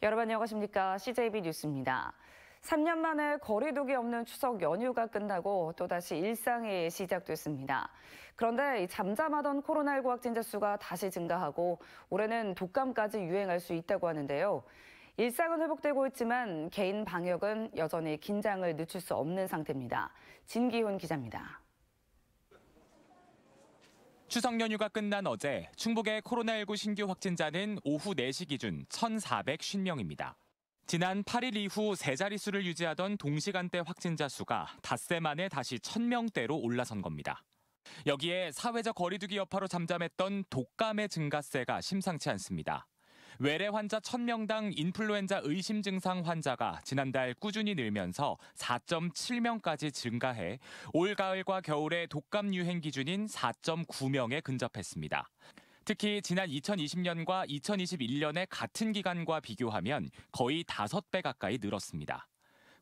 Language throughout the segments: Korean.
여러분 안녕하십니까? CJB 뉴스입니다. 3년 만에 거리두기 없는 추석 연휴가 끝나고 또다시 일상이 시작됐습니다. 그런데 잠잠하던 코로나19 확진자 수가 다시 증가하고 올해는 독감까지 유행할 수 있다고 하는데요. 일상은 회복되고 있지만 개인 방역은 여전히 긴장을 늦출 수 없는 상태입니다. 진기훈 기자입니다. 추석 연휴가 끝난 어제 충북의 코로나19 신규 확진자는 오후 4시 기준 1,450명입니다. 지난 8일 이후 세 자릿수를 유지하던 동시간대 확진자 수가 닷새 만에 다시 1,000명대로 올라선 겁니다. 여기에 사회적 거리두기 여파로 잠잠했던 독감의 증가세가 심상치 않습니다. 외래 환자 1,000명당 인플루엔자 의심 증상 환자가 지난달 꾸준히 늘면서 4.7명까지 증가해 올 가을과 겨울의 독감 유행 기준인 4.9명에 근접했습니다. 특히 지난 2020년과 2021년의 같은 기간과 비교하면 거의 5배 가까이 늘었습니다.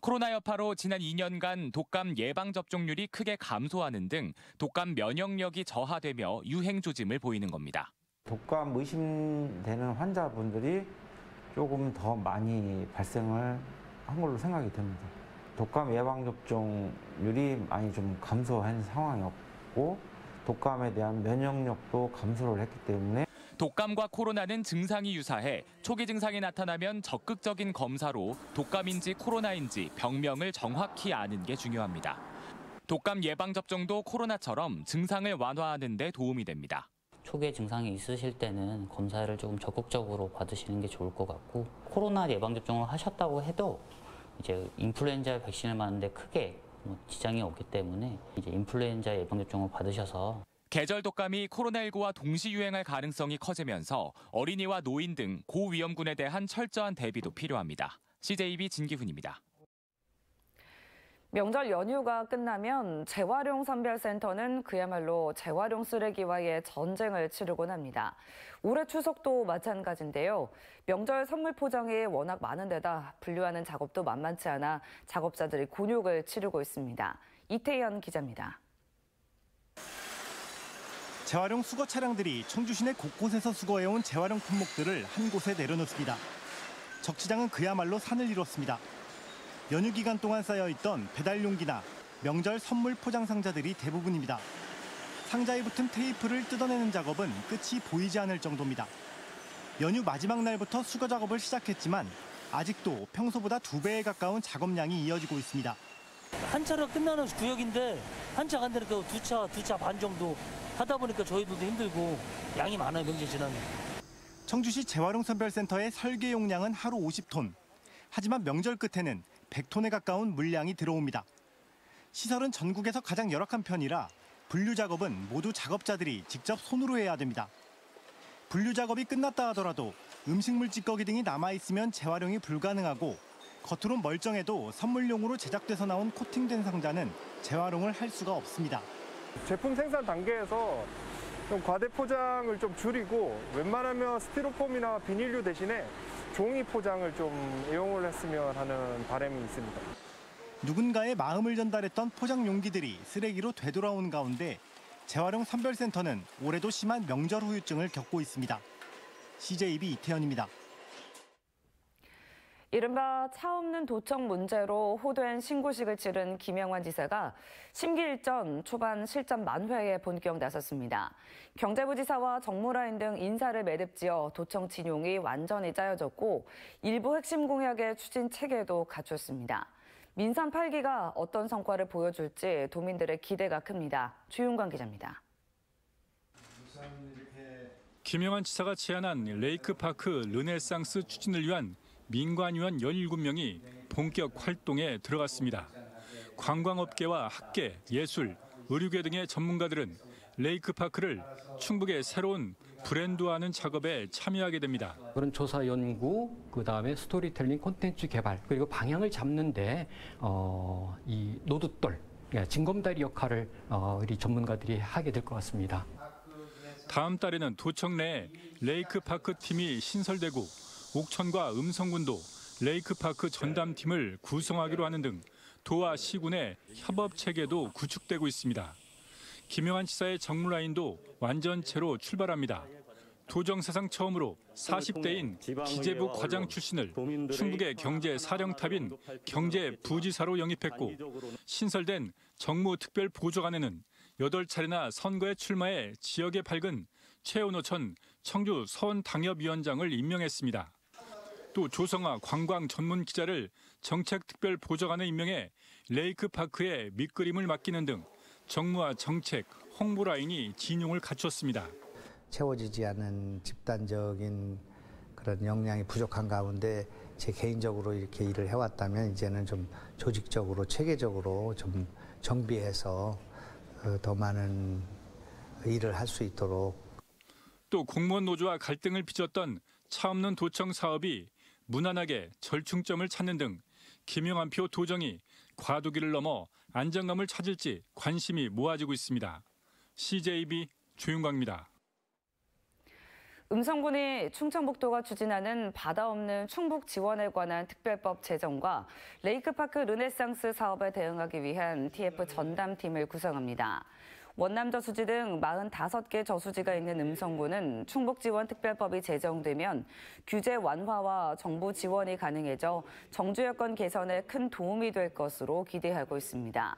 코로나 여파로 지난 2년간 독감 예방 접종률이 크게 감소하는 등 독감 면역력이 저하되며 유행 조짐을 보이는 겁니다. 독감 의심되는 환자분들이 조금 더 많이 발생을 한 걸로 생각이 됩니다. 독감 예방접종률이 많이 좀 감소한 상황이었고 독감에 대한 면역력도 감소를 했기 때문에 독감과 코로나는 증상이 유사해 초기 증상이 나타나면 적극적인 검사로 독감인지 코로나인지 병명을 정확히 아는 게 중요합니다. 독감 예방접종도 코로나처럼 증상을 완화하는 데 도움이 됩니다. 초기에 증상이 있으실 때는 검사를 조금 적극적으로 받으시는 게 좋을 것 같고 코로나 예방접종을 하셨다고 해도 이제 인플루엔자 백신을 맞는데 크게 지장이 없기 때문에 이제 인플루엔자 예방접종을 받으셔서 계절 독감이 코로나19와 동시 유행할 가능성이 커지면서 어린이와 노인 등 고위험군에 대한 철저한 대비도 필요합니다. CJB 진기훈입니다. 명절 연휴가 끝나면 재활용 선별센터는 그야말로 재활용 쓰레기와의 전쟁을 치르곤 합니다. 올해 추석도 마찬가지인데요. 명절 선물 포장이 워낙 많은 데다 분류하는 작업도 만만치 않아 작업자들이 곤욕을 치르고 있습니다. 이태현 기자입니다. 재활용 수거 차량들이 청주 시내 곳곳에서 수거해온 재활용 품목들을 한 곳에 내려놓습니다. 적시장은 그야말로 산을 이뤘습니다. 연휴 기간 동안 쌓여있던 배달용기나 명절 선물 포장 상자들이 대부분입니다. 상자에 붙은 테이프를 뜯어내는 작업은 끝이 보이지 않을 정도입니다. 연휴 마지막 날부터 수거 작업을 시작했지만 아직도 평소보다 2배에 가까운 작업량이 이어지고 있습니다. 한 차로 끝나는 구역인데 한 차 간다니까 두 차 반 정도 하다 보니까 저희들도 힘들고 양이 많아요, 명절 지나면. 청주시 재활용 선별센터의 설계 용량은 하루 50톤. 하지만 명절 끝에는 100톤에 가까운 물량이 들어옵니다. 시설은 전국에서 가장 열악한 편이라 분류 작업은 모두 작업자들이 직접 손으로 해야 됩니다. 분류 작업이 끝났다 하더라도 음식물 찌꺼기 등이 남아있으면 재활용이 불가능하고 겉으론 멀쩡해도 선물용으로 제작돼서 나온 코팅된 상자는 재활용을 할 수가 없습니다. 제품 생산 단계에서 좀 과대 포장을 좀 줄이고 웬만하면 스티로폼이나 비닐류 대신에 종이 포장을 좀 이용을 했으면 하는 바람이 있습니다. 누군가의 마음을 전달했던 포장 용기들이 쓰레기로 되돌아온 가운데 재활용 선별센터는 올해도 심한 명절 후유증을 겪고 있습니다. CJB 이태현입니다. 이른바 차 없는 도청 문제로 호된 신고식을 치른 김영환 지사가 심기일전 초반 실전 만회에 본격 나섰습니다. 경제부지사와 정무라인 등 인사를 매듭지어 도청 진용이 완전히 짜여졌고 일부 핵심 공약의 추진 체계도 갖췄습니다. 민산 8기가 어떤 성과를 보여줄지 도민들의 기대가 큽니다. 주윤광 기자입니다. 김영환 지사가 제안한 레이크파크 르네상스 추진을 위한 민관위원 17명이 본격 활동에 들어갔습니다. 관광업계와 학계, 예술, 의료계 등의 전문가들은 레이크파크를 충북의 새로운 브랜드화하는 작업에 참여하게 됩니다. 그런 조사 연구, 그다음에 스토리텔링 콘텐츠 개발, 그리고 방향을 잡는데 이 노두돌, 징검다리 역할을 우리 전문가들이 하게 될 것 같습니다. 다음 달에는 도청 내 레이크파크 팀이 신설되고 옥천과 음성군도 레이크파크 전담팀을 구성하기로 하는 등 도와 시군의 협업 체계도 구축되고 있습니다. 김영환 지사의 정무라인도 완전체로 출발합니다. 도정 사상 처음으로 40대인 기재부 과장 출신을 충북의 경제 사령탑인 경제부지사로 영입했고 신설된 정무특별보좌관에는 8차례나 선거에 출마해 지역에 밝은 최은호 전 청주 서원당협위원장을 임명했습니다. 또 조성아 관광전문기자를 정책특별보좌관에 임명해 레이크파크의 밑그림을 맡기는 등 정무와 정책, 홍보 라인이 진용을 갖췄습니다. 채워지지 않은 집단적인 그런 역량이 부족한 가운데 제 개인적으로 이렇게 일을 해왔다면 이제는 좀 조직적으로 체계적으로 좀 정비해서 더 많은 일을 할 수 있도록. 또 공무원 노조와 갈등을 빚었던 차 없는 도청 사업이 무난하게 절충점을 찾는 등 김영환표 도정이 과도기를 넘어 안정감을 찾을지 관심이 모아지고 있습니다. CJB 조윤광입니다. 음성군이 충청북도가 추진하는 바다 없는 충북 지원에 관한 특별법 제정과 레이크파크 르네상스 사업에 대응하기 위한 TF 전담팀을 구성합니다. 원남 저수지 등 45개 저수지가 있는 음성군은 충북지원특별법이 제정되면 규제 완화와 정부 지원이 가능해져 정주 여건 개선에 큰 도움이 될 것으로 기대하고 있습니다.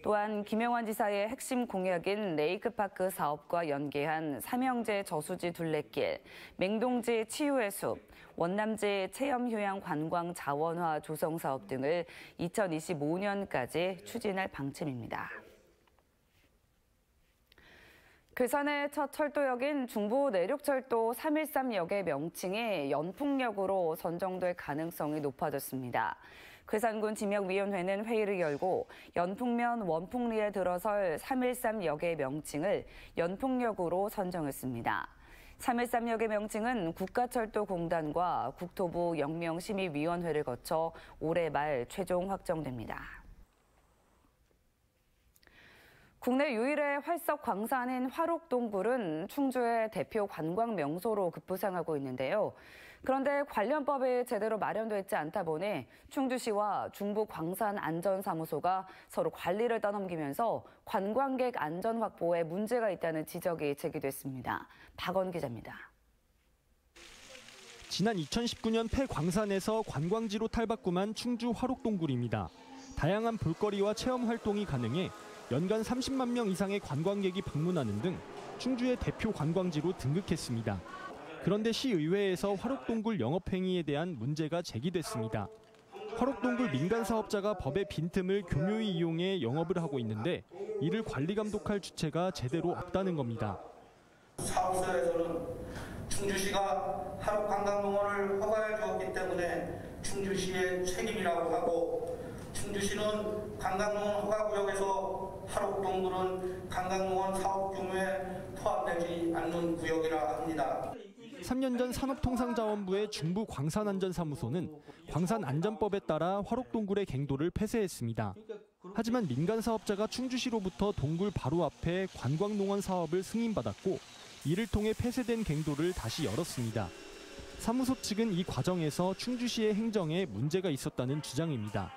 또한 김영환 지사의 핵심 공약인 레이크파크 사업과 연계한 삼형제 저수지 둘레길, 맹동지 치유의 숲, 원남지 체험휴양 관광 자원화 조성 사업 등을 2025년까지 추진할 방침입니다. 괴산의 첫 철도역인 중부 내륙철도 313역의 명칭이 연풍역으로 선정될 가능성이 높아졌습니다. 괴산군 지명위원회는 회의를 열고 연풍면 원풍리에 들어설 313역의 명칭을 연풍역으로 선정했습니다. 313역의 명칭은 국가철도공단과 국토부 영명심의위원회를 거쳐 올해 말 최종 확정됩니다. 국내 유일의 활석 광산인 화록동굴은 충주의 대표 관광 명소로 급부상하고 있는데요. 그런데 관련법이 제대로 마련되어 있지 않다 보니 충주시와 중부광산안전사무소가 서로 관리를 떠넘기면서 관광객 안전 확보에 문제가 있다는 지적이 제기됐습니다. 박원 기자입니다. 지난 2019년 폐광산에서 관광지로 탈바꿈한 충주 화록동굴입니다. 다양한 볼거리와 체험 활동이 가능해 연간 30만 명 이상의 관광객이 방문하는 등 충주의 대표 관광지로 등극했습니다. 그런데 시의회에서 화록동굴 영업행위에 대한 문제가 제기됐습니다. 화록동굴 민간사업자가 법의 빈틈을 교묘히 이용해 영업을 하고 있는데 이를 관리 감독할 주체가 제대로 없다는 겁니다. 사업소에서는 충주시가 화록관광농원을 허가해 주었기 때문에 충주시의 책임이라고 하고 충주시는 관광농원 허가구역에서 화록동굴은 관광농원 사업 규모에 포함되지 않는 구역이라 합니다. 3년 전 산업통상자원부의 중부광산안전사무소는 광산안전법에 따라 화록동굴의 갱도를 폐쇄했습니다. 하지만 민간사업자가 충주시로부터 동굴 바로 앞에 관광농원 사업을 승인받았고 이를 통해 폐쇄된 갱도를 다시 열었습니다. 사무소 측은 이 과정에서 충주시의 행정에 문제가 있었다는 주장입니다.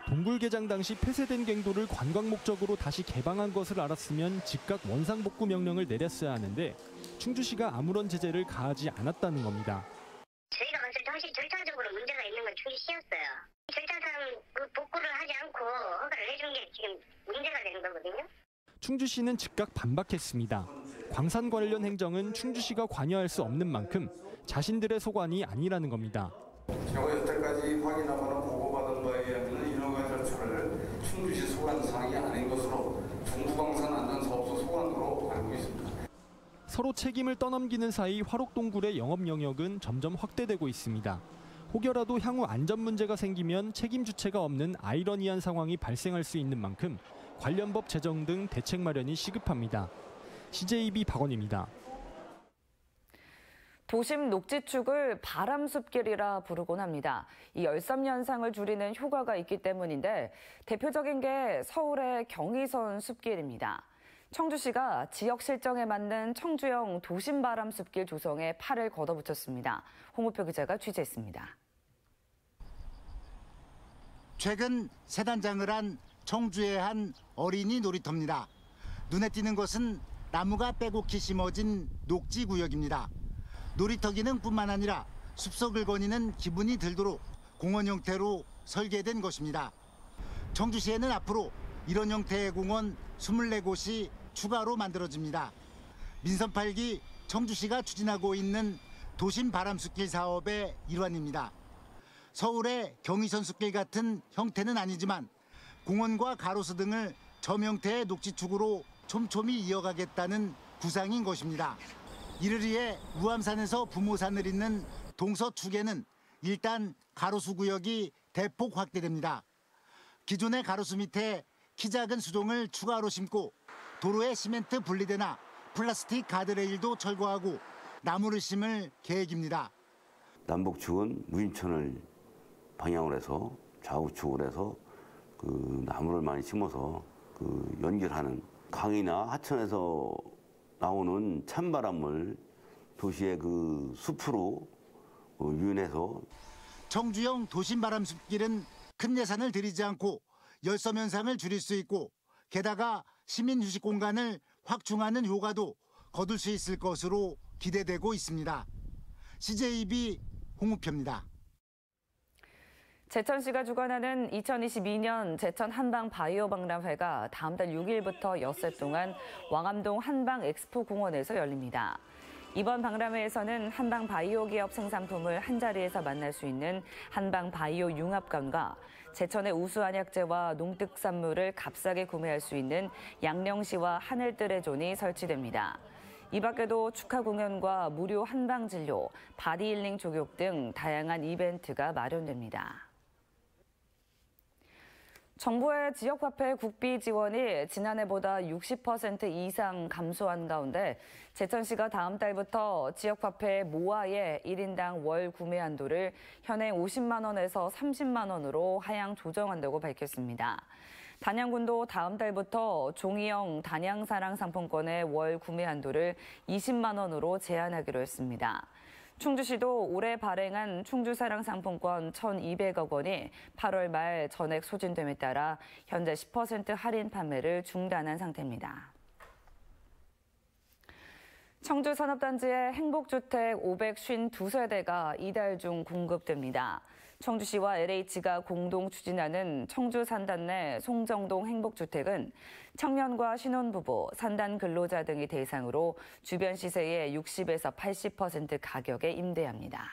동굴 개장 당시 폐쇄된 갱도를 관광 목적으로 다시 개방한 것을 알았으면 즉각 원상복구 명령을 내렸어야 하는데 충주시가 아무런 제재를 가하지 않았다는 겁니다. 저희가 봤을 때 확실히 절차적으로 문제가 있는 건 충주시였어요. 절차상 그 복구를 하지 않고 허가를 해준 게 지금 문제가 되는 거거든요. 충주시는 즉각 반박했습니다. 광산 관련 행정은 충주시가 관여할 수 없는 만큼 자신들의 소관이 아니라는 겁니다. 제가 여태까지 확인하거나 보고받은 바에 의하면 인허가 절차를 충주시 소관사항이 아닌 것으로 중부광산안전사업소 소관으로 알고 있습니다. 서로 책임을 떠넘기는 사이 화록동굴의 영업 영역은 점점 확대되고 있습니다. 혹여라도 향후 안전 문제가 생기면 책임 주체가 없는 아이러니한 상황이 발생할 수 있는 만큼 관련법 제정 등 대책 마련이 시급합니다. CJB 박원입니다. 도심 녹지축을 바람숲길이라 부르곤 합니다. 이 열섬 현상을 줄이는 효과가 있기 때문인데 대표적인 게 서울의 경의선 숲길입니다. 청주시가 지역 실정에 맞는 청주형 도심 바람숲길 조성에 팔을 걷어붙였습니다. 홍우표 기자가 취재했습니다. 최근 새 단장을 한 청주의 한 어린이 놀이터입니다. 눈에 띄는 것은 나무가 빼곡히 심어진 녹지구역입니다. 놀이터 기능뿐만 아니라 숲속을 거니는 기분이 들도록 공원 형태로 설계된 것입니다. 청주시에는 앞으로 이런 형태의 공원 24곳이 추가로 만들어집니다. 민선 8기 청주시가 추진하고 있는 도심 바람숲길 사업의 일환입니다. 서울의 경의선 숲길 같은 형태는 아니지만 공원과 가로수 등을 점 형태의 녹지축으로 촘촘히 이어가겠다는 구상인 것입니다. 이를 위해 우암산에서 부모산을 잇는 동서축에는 일단 가로수 구역이 대폭 확대됩니다. 기존의 가로수 밑에 키 작은 수종을 추가로 심고 도로에 시멘트 분리대나 플라스틱 가드레일도 철거하고 나무를 심을 계획입니다. 남북축은 무인천을 방향으로 해서 좌우축으로 해서 그 나무를 많이 심어서 그 연결하는 강이나 하천에서 나오는 찬바람을 도시의 그 숲으로 유인해서 청주형 도심바람숲길은 큰 예산을 들이지 않고 열섬 현상을 줄일 수 있고 게다가 시민 휴식 공간을 확충하는 효과도 거둘 수 있을 것으로 기대되고 있습니다. CJB 홍우표입니다. 제천시가 주관하는 2022년 제천 한방 바이오 박람회가 다음 달 6일부터 엿새 동안 왕암동 한방 엑스포 공원에서 열립니다. 이번 박람회에서는 한방 바이오 기업 생산품을 한자리에서 만날 수 있는 한방 바이오 융합관과 제천의 우수한 약재와 농특산물을 값싸게 구매할 수 있는 양령시와 하늘뜰의 존이 설치됩니다. 이 밖에도 축하 공연과 무료 한방 진료, 바디힐링 족욕 등 다양한 이벤트가 마련됩니다. 정부의 지역화폐 국비 지원이 지난해보다 60% 이상 감소한 가운데 제천시가 다음 달부터 지역화폐 모아의 1인당 월 구매 한도를 현행 50만 원에서 30만 원으로 하향 조정한다고 밝혔습니다. 단양군도 다음 달부터 종이형 단양사랑 상품권의 월 구매 한도를 20만 원으로 제한하기로 했습니다. 충주시도 올해 발행한 충주사랑 상품권 1,200억 원이 8월 말 전액 소진됨에 따라 현재 10% 할인 판매를 중단한 상태입니다. 청주산업단지의 행복주택 552세대가 이달 중 공급됩니다. 청주시와 LH가 공동 추진하는 청주 산단 내 송정동 행복주택은 청년과 신혼부부, 산단 근로자 등이 대상으로 주변 시세의 60에서 80% 가격에 임대합니다.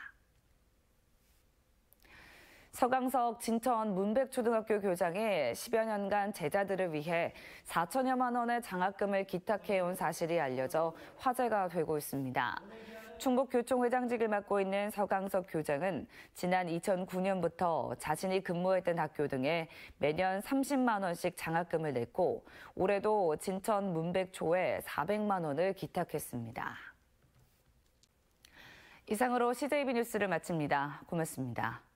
서강석 진천 문백초등학교 교장이 10여 년간 제자들을 위해 4천여만 원의 장학금을 기탁해온 사실이 알려져 화제가 되고 있습니다. 충북교총회장직을 맡고 있는 서강석 교장은 지난 2009년부터 자신이 근무했던 학교 등에 매년 30만 원씩 장학금을 냈고 올해도 진천 문백초에 400만 원을 기탁했습니다. 이상으로 CJB 뉴스를 마칩니다. 고맙습니다.